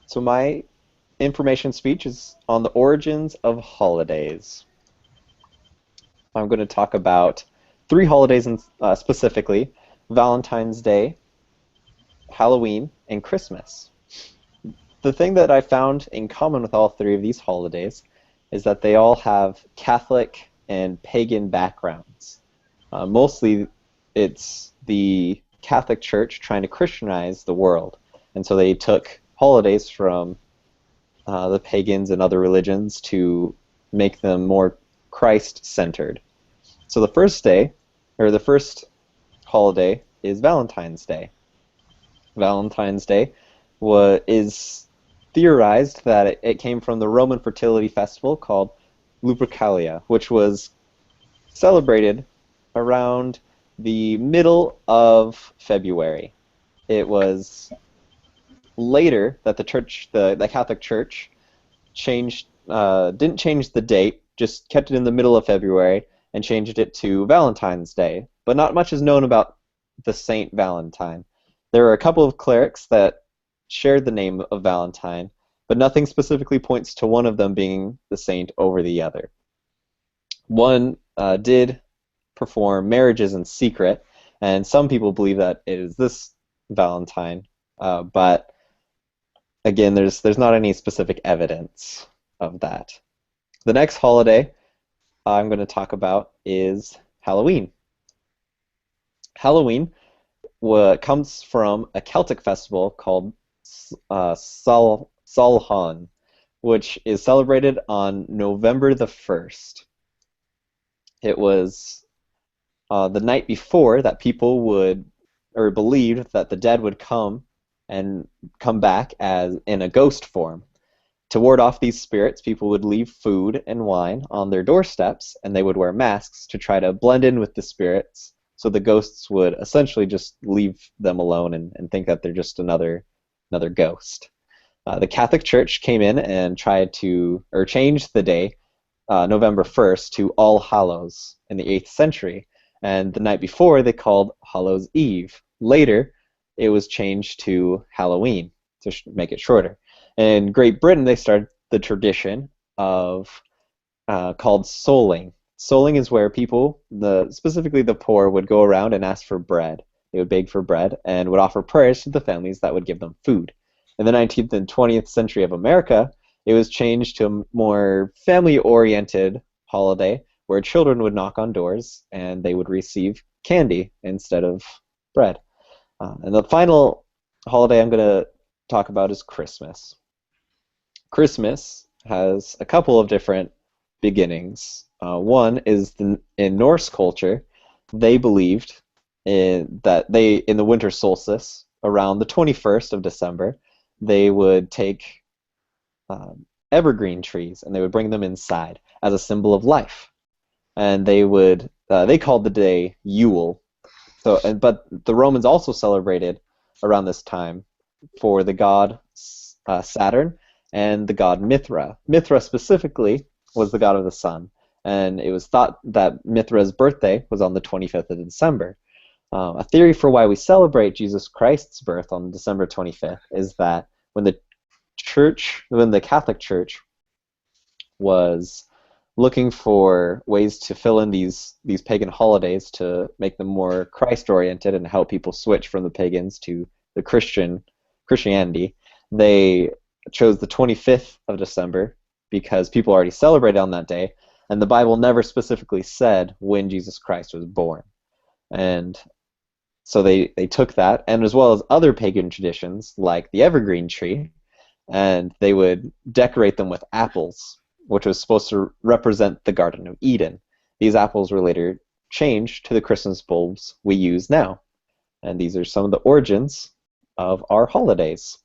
So my information speech is on the origins of holidays. I'm going to talk about three holidays specifically: Valentine's Day, Halloween, and Christmas. The thing that I found in common with all three of these holidays is that they all have Catholic and pagan backgrounds. Mostly it's the Catholic Church trying to Christianize the world. And so they took holidays from the pagans and other religions to make them more Christ-centered. So the first holiday is Valentine's Day. Valentine's Day is theorized that it came from the Roman fertility festival called Lupercalia, which was celebrated around the middle of February. It was later that the Catholic Church didn't change the date, just kept it in the middle of February and changed it to Valentine's Day. But not much is known about the Saint Valentine. There are a couple of clerics that shared the name of Valentine, but nothing specifically points to one of them being the saint over the other. One did perform marriages in secret, and some people believe that it is this Valentine, but again, there's not any specific evidence of that. The next holiday I'm going to talk about is Halloween. Halloween comes from a Celtic festival called Samhain, which is celebrated on November the 1st. It was the night before that people believed that the dead would come back as in a ghost form. To ward off these spirits, people would leave food and wine on their doorsteps, and they would wear masks to try to blend in with the spirits, so the ghosts would essentially just leave them alone and think that they're just another ghost. The Catholic Church came in and changed the day, November 1st, to All Hallows in the 8th century, and the night before they called Hallows Eve. Later, it was changed to Halloween to make it shorter. In Great Britain, they started the tradition of called souling. Souling is where people, specifically the poor, would go around and ask for bread. They would beg for bread and would offer prayers to the families that would give them food. In the 19th and 20th century of America, it was changed to a more family-oriented holiday where children would knock on doors and they would receive candy instead of bread. And the final holiday I'm going to talk about is Christmas. Christmas has a couple of different beginnings. One is in Norse culture, they believed in the winter solstice, around the 21st of December, they would take evergreen trees and they would bring them inside as a symbol of life. And they called the day Yule. But the Romans also celebrated around this time for the god Saturn and the god Mithra. Mithra specifically was the god of the sun, and it was thought that Mithra's birthday was on the 25th of December. A theory for why we celebrate Jesus Christ's birth on December 25th is that when the Catholic Church was looking for ways to fill in these pagan holidays to make them more Christ-oriented and help people switch from the pagans to the Christianity, they chose the 25th of December because people already celebrated on that day, and the Bible never specifically said when Jesus Christ was born. And so they took that, and as well as other pagan traditions like the evergreen tree, and they would decorate them with apples, which was supposed to represent the Garden of Eden. These apples were later changed to the Christmas bulbs we use now. And these are some of the origins of our holidays.